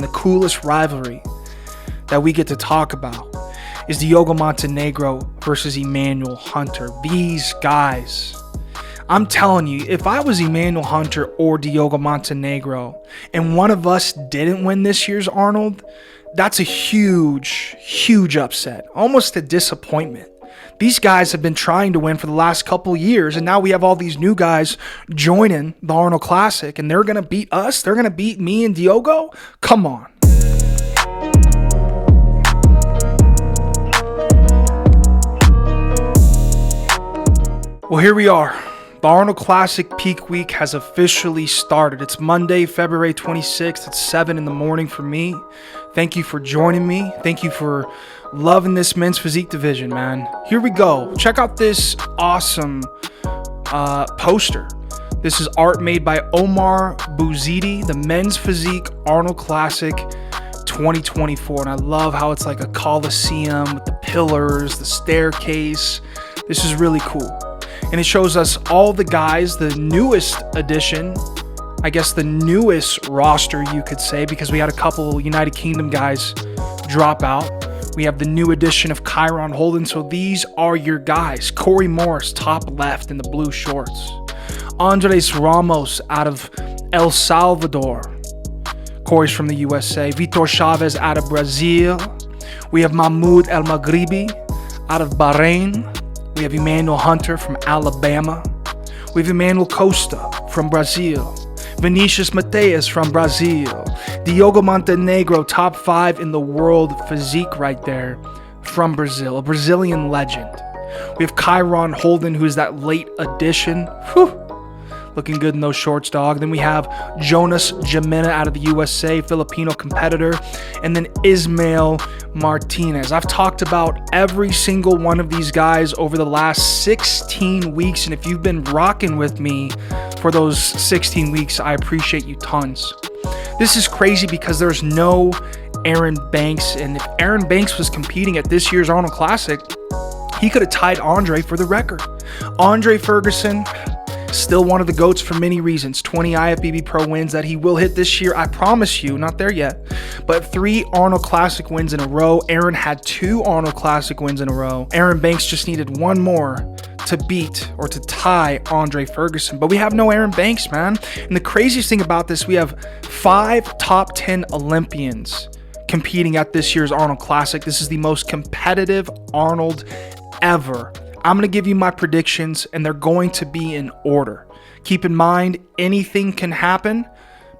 The coolest rivalry that we get to talk about is Diogo Montenegro versus Emanual Hunter. These guys, I'm telling you, if I was Emanual Hunter or Diogo Montenegro and one of us didn't win this year's Arnold, that's a huge, huge upset, almost a disappointment. These guys have been trying to win for the last couple years, and now we have all these new guys joining the Arnold Classic, and they're going to beat us? They're going to beat me and Diogo? Come on. Well, here we are. The Arnold Classic Peak Week has officially started. It's Monday, February 26th. It's 7 in the morning for me. Thank you for joining me. Thank you for loving this men's physique division, man. Here we go. Check out this awesome poster. This is art made by Omar Bouzidi, the men's physique Arnold Classic 2024. And I love how it's like a coliseum with the pillars, the staircase. This is really cool. And it shows us all the guys, the newest edition, I guess the newest roster, you could say, because we had a couple United Kingdom guys drop out. We have the new edition of Kyron Holden. So these are your guys. Corey Morris, top left in the blue shorts. Andres Ramos out of El Salvador. Corey's from the USA. Vitor Chavez out of Brazil. We have Mahmoud El Maghribi out of Bahrain. We have Emanual Hunter from Alabama. We have Emanuel Costa from Brazil. Vinicius Mateus from Brazil. Diogo Montenegro, top 5 in the world physique right there from Brazil. A Brazilian legend. We have Kyron Holden, who's that late addition. Whew. Looking good in those shorts, dog. Then we have Jonas Jimena out of the USA, Filipino competitor. And then Ismael Martinez. I've talked about every single one of these guys over the last 16 weeks. And if you've been rocking with me for those 16 weeks, I appreciate you tons. This is crazy because there's no Aaron Banks. And if Aaron Banks was competing at this year's Arnold Classic, he could have tied Andre for the record. Andre Ferguson, still one of the GOATs for many reasons. 20 IFBB Pro wins that he will hit this year. I promise you, not there yet. But 3 Arnold Classic wins in a row. Aaron had 2 Arnold Classic wins in a row. Aaron Banks just needed one more to beat or to tie Andre Ferguson. But we have no Aaron Banks, man. And the craziest thing about this, we have 5 top 10 Olympians competing at this year's Arnold Classic. This is the most competitive Arnold ever. I'm going to give you my predictions, and they're going to be in order. Keep in mind, anything can happen,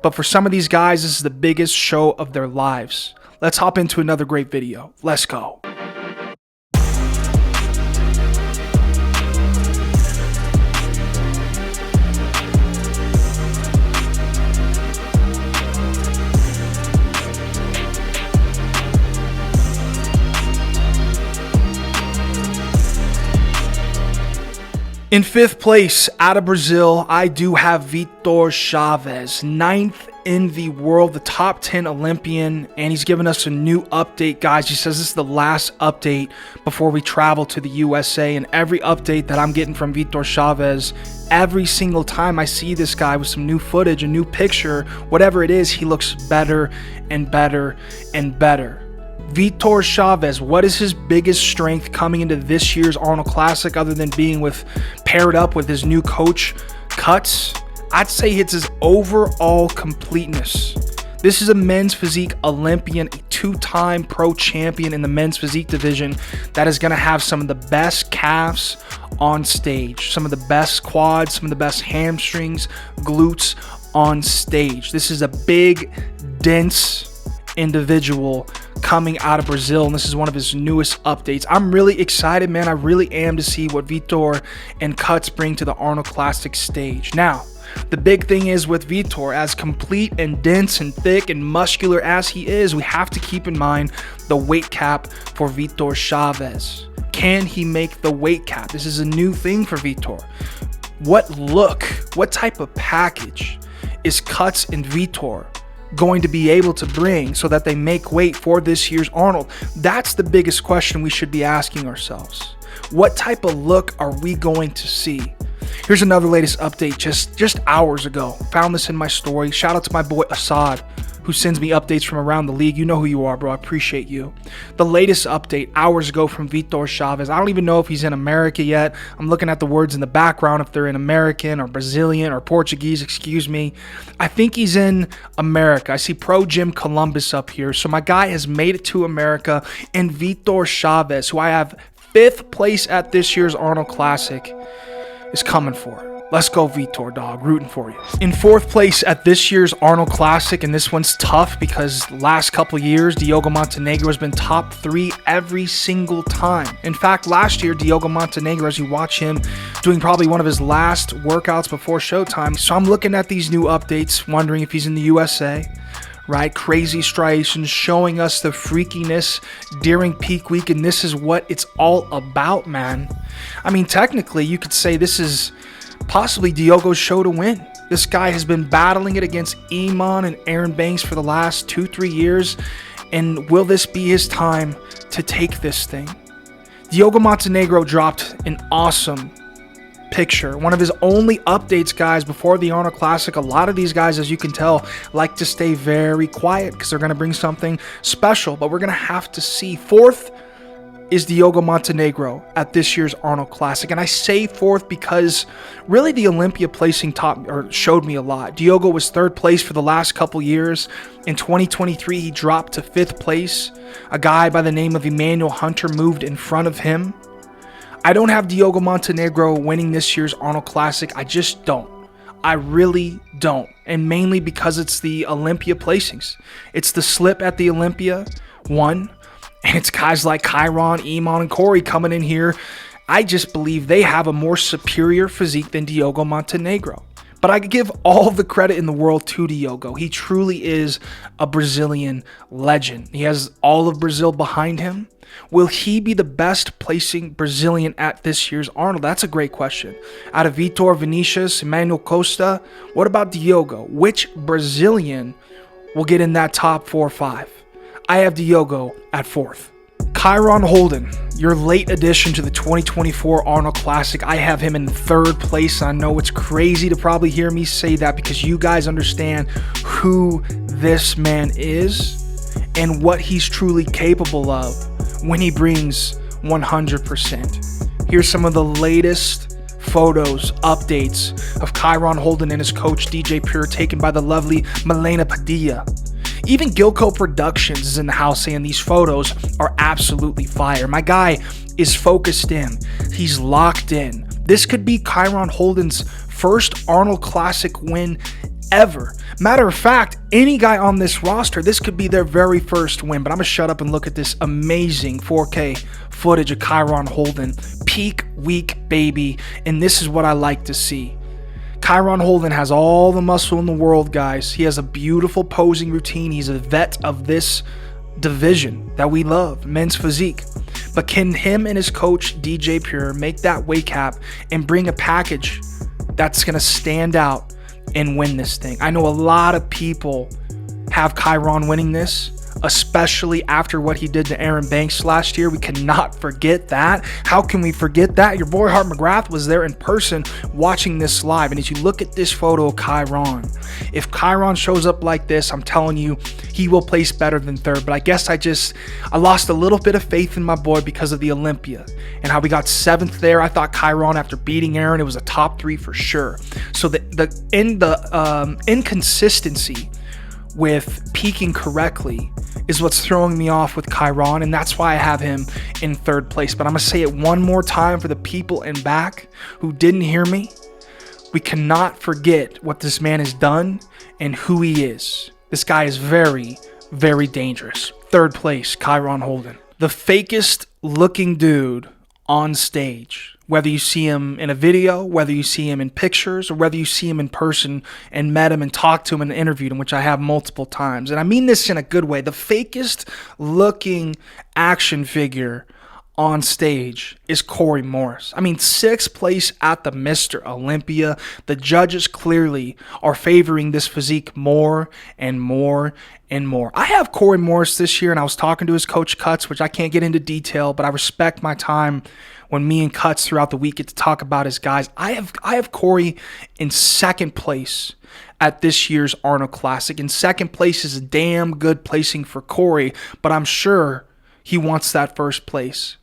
but for some of these guys, this is the biggest show of their lives. Let's hop into another great video. Let's go. In 5th place, out of Brazil, I do have Vitor Chavez, 9th in the world, the top 10 Olympian, and he's given us a new update, guys. He says this is the last update before we travel to the USA, and every update that I'm getting from Vitor Chavez, every single time I see this guy with some new footage, a new picture, whatever it is, he looks better and better and better. Vitor Chavez, what is his biggest strength coming into this year's Arnold Classic other than being paired up with his new coach, Cuts? I'd say it's his overall completeness. This is a men's physique Olympian, a 2-time pro champion in the men's physique division that is going to have some of the best calves on stage, some of the best quads, some of the best hamstrings, glutes on stage. This is a big, dense individual coming out of Brazil, and this is one of his newest updates. I'm really excited, man. I really am to see what Vitor and Cuts bring to the Arnold Classic stage. Now, the big thing is with Vitor, as complete and dense and thick and muscular as he is, we have to keep in mind the weight cap for Vitor Chavez. Can he make the weight cap? This is a new thing for Vitor. What type of package is Cuts and Vitor going to be able to bring so that they make weight for this year's Arnold? That's the biggest question we should be asking ourselves. What type of look are we going to see? Here's another latest update just hours ago. Found this in my story. Shout out to my boy Assad, who sends me updates from around the league. You know who you are, bro. I appreciate you. The latest update hours ago from Vitor Chavez. I don't even know if he's in America yet. I'm looking at the words in the background, if they're in American or Brazilian or Portuguese, excuse me. I think he's in America. I see Pro Gym Columbus up here. So my guy has made it to America, and Vitor Chavez, who I have 5th place at this year's Arnold Classic, is coming for it. Let's go Vitor, dog. Rooting for you. In 4th place at this year's Arnold Classic, and this one's tough because last couple years, Diogo Montenegro has been top 3 every single time. In fact, last year, Diogo Montenegro, as you watch him doing probably one of his last workouts before showtime. So I'm looking at these new updates, wondering if he's in the USA. Right? Crazy striations showing us the freakiness during peak week, and this is what it's all about, man. I mean, technically, you could say this is possibly Diogo's show to win. This guy has been battling it against Emanual and Aaron Banks for the last 2-3 years, and will this be his time to take this thing? Diogo Montenegro dropped an awesome picture, one of his only updates, guys, before the Arnold Classic. A lot of these guys, as you can tell, like to stay very quiet because they're going to bring something special, but we're going to have to see. 4th is Diogo Montenegro at this year's Arnold Classic, and I say 4th because really the Olympia placing showed me a lot. Diogo was 3rd place for the last couple years. In 2023, he dropped to 5th place. A guy by the name of Emanual Hunter moved in front of him. I don't have Diogo Montenegro winning this year's Arnold Classic. I just don't. I really don't. And mainly because it's the Olympia placings. It's the slip at the Olympia, one. And it's guys like Kyron, Emanual, and Corey coming in here. I just believe they have a more superior physique than Diogo Montenegro. But I give all the credit in the world to Diogo. He truly is a Brazilian legend. He has all of Brazil behind him. Will he be the best placing Brazilian at this year's Arnold? That's a great question. Out of Vitor, Vinicius, Emanuel Costa, what about Diogo? Which Brazilian will get in that top 4 or 5? I have Diogo at 4th. Kyron Holden, your late addition to the 2024 Arnold Classic. I have him in 3rd place. I know it's crazy to probably hear me say that because you guys understand who this man is and what he's truly capable of when he brings 100%. Here's some of the latest photos, updates of Kyron Holden and his coach DJ Pure, taken by the lovely Milena Padilla. Even Gilco Productions is in the house saying these photos are absolutely fire. My guy is focused in. He's locked in. This could be Kyron Holden's first Arnold Classic win ever. Matter of fact, any guy on this roster, this could be their very first win. But I'm going to shut up and look at this amazing 4K footage of Kyron Holden. Peak week, baby. And this is what I like to see. Kyron Holden has all the muscle in the world, guys. He has a beautiful posing routine. He's a vet of this division that we love, men's physique. But can him and his coach, DJ Pure, make that weight cap and bring a package that's going to stand out and win this thing? I know a lot of people have Kyron winning this, especially after what he did to Aaron Banks last year. We cannot forget that. How can we forget that? Your boy Hart McGrath was there in person watching this live. And as you look at this photo of Kyron, if Kyron shows up like this, I'm telling you, he will place better than 3rd. But I guess I lost a little bit of faith in my boy because of the Olympia and how we got 7th there. I thought Kyron, after beating Aaron, it was a top 3 for sure. So the inconsistency with peaking correctly is what's throwing me off with Kyron, and that's why I have him in 3rd place. But I'm going to say it one more time for the people in back who didn't hear me. We cannot forget what this man has done and who he is. This guy is very, very dangerous. 3rd place, Kyron Holden. The fakest looking dude on stage. Whether you see him in a video, whether you see him in pictures, or whether you see him in person and met him and talked to him and interviewed him, which I have multiple times. And I mean this in a good way. The fakest looking action figure on stage is Corey Morris. I mean, 6th place at the Mr. Olympia. The judges clearly are favoring this physique more and more and more. I have Corey Morris this year, and I was talking to his coach Cuts, which I can't get into detail, but I respect my time when me and Cuts throughout the week get to talk about his guys. I have Corey in 2nd place at this year's Arnold Classic. And second place is a damn good placing for Corey, but I'm sure he wants that first place.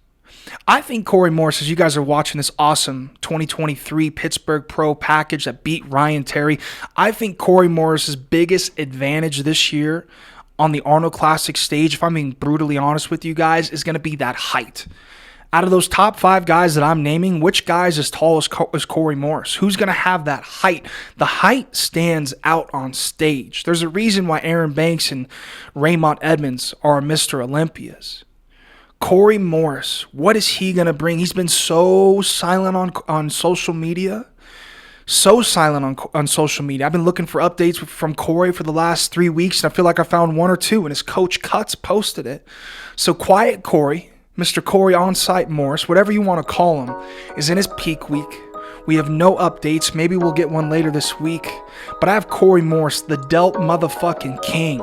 I think Corey Morris, as you guys are watching this awesome 2023 Pittsburgh Pro package that beat Ryan Terry, I think Corey Morris's biggest advantage this year on the Arnold Classic stage, if I'm being brutally honest with you guys, is going to be that height. Out of those top 5 guys that I'm naming, which guy is as tall as Corey Morris? Who's going to have that height? The height stands out on stage. There's a reason why Aaron Banks and Raymond Edmonds are Mr. Olympias. Corey Morris, what is he going to bring? He's been so silent on social media. So silent on social media. I've been looking for updates from Corey for the last 3 weeks, and I feel like I found 1 or 2, and his coach Cuts posted it. So quiet Corey, Mr. Corey On-Site Morris, whatever you want to call him, is in his peak week. We have no updates. Maybe we'll get one later this week. But I have Corey Morris, the Delt motherfucking king,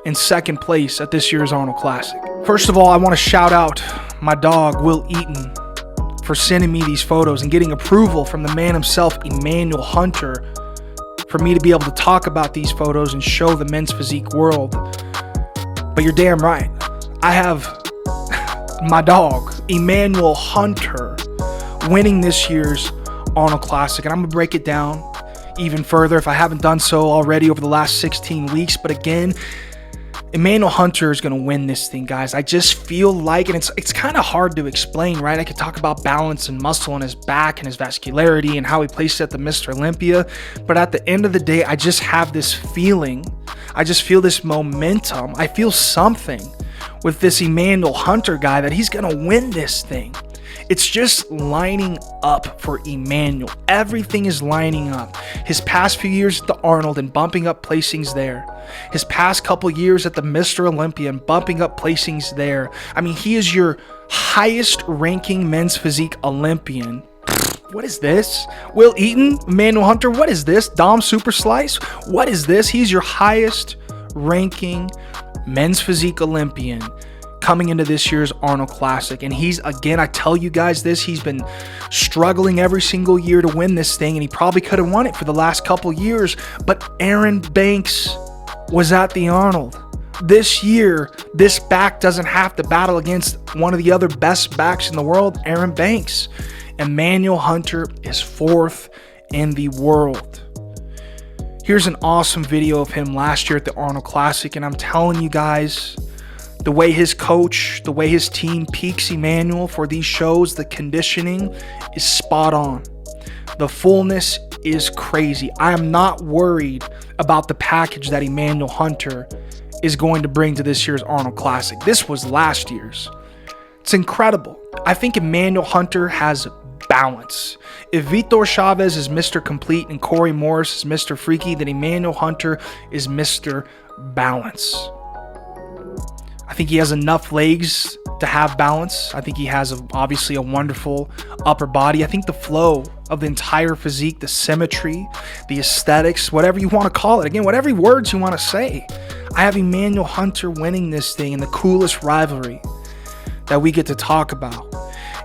in second place at this year's Arnold Classic. First of all, I want to shout out my dog, Will Eaton, for sending me these photos and getting approval from the man himself, Emanual Hunter, for me to be able to talk about these photos and show the men's physique world. But you're damn right. I have my dog, Emanual Hunter, winning this year's Arnold Classic. And I'm going to break it down even further if I haven't done so already over the last 16 weeks. But again, Emanual Hunter is going to win this thing, guys. I just feel like, and it's kind of hard to explain, right? I could talk about balance and muscle in his back and his vascularity and how he placed at the Mr. Olympia. But at the end of the day, I just have this feeling. I just feel this momentum. I feel something with this Emanual Hunter guy that he's going to win this thing. It's just lining up for Emanual. Everything is lining up. His past few years at the Arnold and bumping up placings there. His past couple years at the Mr. Olympia and bumping up placings there. I mean, he is your highest ranking men's physique Olympian. What is this? Will Eaton, Emanual Hunter, what is this? Dom Super Slice, what is this? He's your highest ranking men's physique Olympian coming into this year's Arnold Classic. And he's, again, I tell you guys this, he's been struggling every single year to win this thing, and he probably could have won it for the last couple years, but Aaron Banks was at the Arnold. This year, this back doesn't have to battle against one of the other best backs in the world, Aaron Banks. Emanual Hunter is 4th in the world. Here's an awesome video of him last year at the Arnold Classic, and I'm telling you guys, the way his coach, the way his team peaks Emanual for these shows, the conditioning is spot on. The fullness is crazy. I am not worried about the package that Emanual Hunter is going to bring to this year's Arnold Classic. This was last year's. It's incredible. I think Emanual Hunter has balance. If Vitor Chavez is Mr. Complete and Corey Morris is Mr. Freaky, then Emanual Hunter is Mr. Balance. I think he has enough legs to have balance. I think he has obviously a wonderful upper body. I think the flow of the entire physique, the symmetry, the aesthetics, whatever you want to call it, again, whatever words you want to say, I have Emanual Hunter winning this thing. And the coolest rivalry that we get to talk about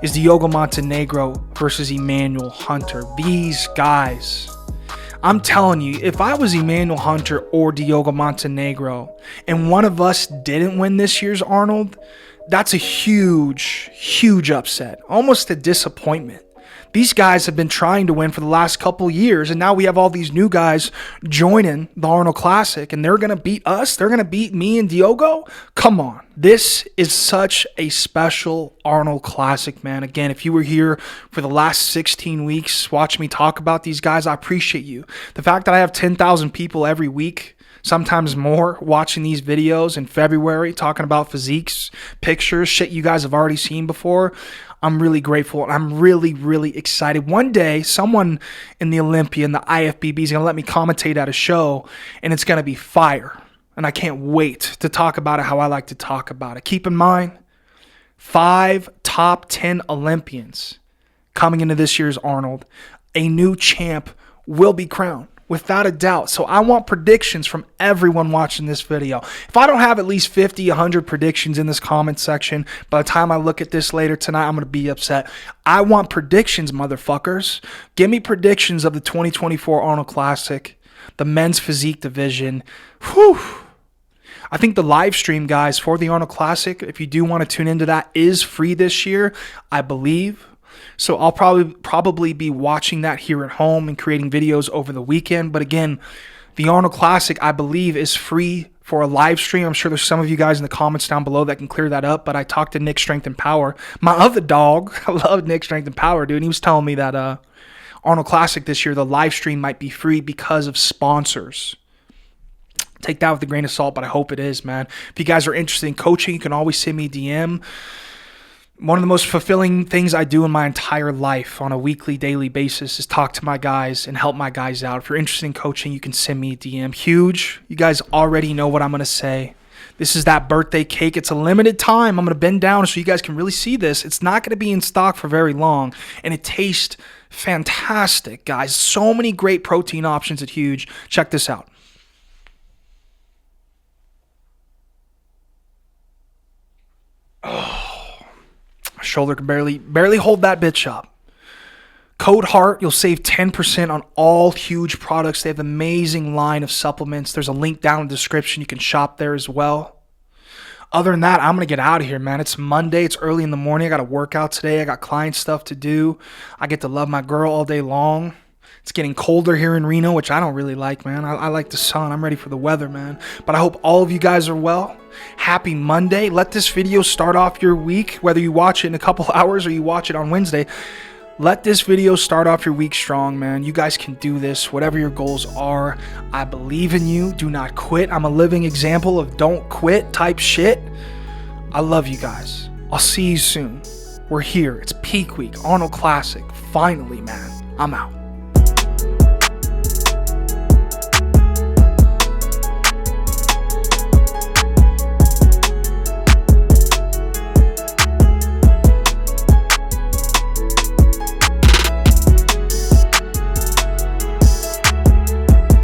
is Diogo Montenegro versus Emanual Hunter. These guys, I'm telling you, if I was Emanual Hunter or Diogo Montenegro and one of us didn't win this year's Arnold, that's a huge, huge upset, almost a disappointment. These guys have been trying to win for the last couple years, and now we have all these new guys joining the Arnold Classic, and they're going to beat us? They're going to beat me and Diogo? Come on. This is such a special Arnold Classic, man. Again, if you were here for the last 16 weeks watching me talk about these guys, I appreciate you. The fact that I have 10,000 people every week, sometimes more, watching these videos in February, talking about physiques, pictures, shit you guys have already seen before, I'm really grateful, and I'm really, really excited. One day, someone in the Olympia and the IFBB is going to let me commentate at a show, and it's going to be fire. And I can't wait to talk about it how I like to talk about it. Keep in mind, 5 top 10 Olympians coming into this year's Arnold. A new champ will be crowned, without a doubt. So I want predictions from everyone watching this video. If I don't have at least 50, 100 predictions in this comment section, by the time I look at this later tonight, I'm going to be upset. I want predictions, motherfuckers. Give me predictions of the 2024 Arnold Classic, the men's physique division. Whew. I think the live stream, guys, for the Arnold Classic, if you do want to tune into that, is free this year, I believe. So I'll probably be watching that here at home and creating videos over the weekend. But again, the Arnold Classic, I believe, is free for a live stream. I'm sure there's some of you guys in the comments down below that can clear that up. But I talked to Nick Strength and Power, my other dog. I love Nick Strength and Power, dude. And he was telling me that Arnold Classic this year, the live stream might be free because of sponsors. Take that with a grain of salt, but I hope it is, man. If you guys are interested in coaching, you can always send me a DM. One of the most fulfilling things I do in my entire life on a weekly, daily basis is talk to my guys and help my guys out. If you're interested in coaching, you can send me a DM. Huge. You guys already know what I'm going to say. This is that birthday cake. It's a limited time. I'm going to bend down so you guys can really see this. It's not going to be in stock for very long, and it tastes fantastic, guys. So many great protein options at Huge. Check this out. Oh, my shoulder can barely hold that bitch up. Code HEART, you'll save 10% on all Huge products. They have an amazing line of supplements. There's a link down in the description. You can shop there as well. Other than that, I'm going to get out of here, man. It's Monday. It's early in the morning. I got to work out today. I got client stuff to do. I get to love my girl all day long. It's getting colder here in Reno, which I don't really like, man. I like the sun. I'm ready for the weather, man. But I hope all of you guys are well. Happy Monday. Let this video start off your week, whether you watch it in a couple hours or you watch it on Wednesday. Let this video start off your week strong, man. You guys can do this, whatever your goals are. I believe in you. Do not quit. I'm a living example of don't quit type shit. I love you guys. I'll see you soon. We're here. It's peak week, Arnold Classic. Finally, man. I'm out.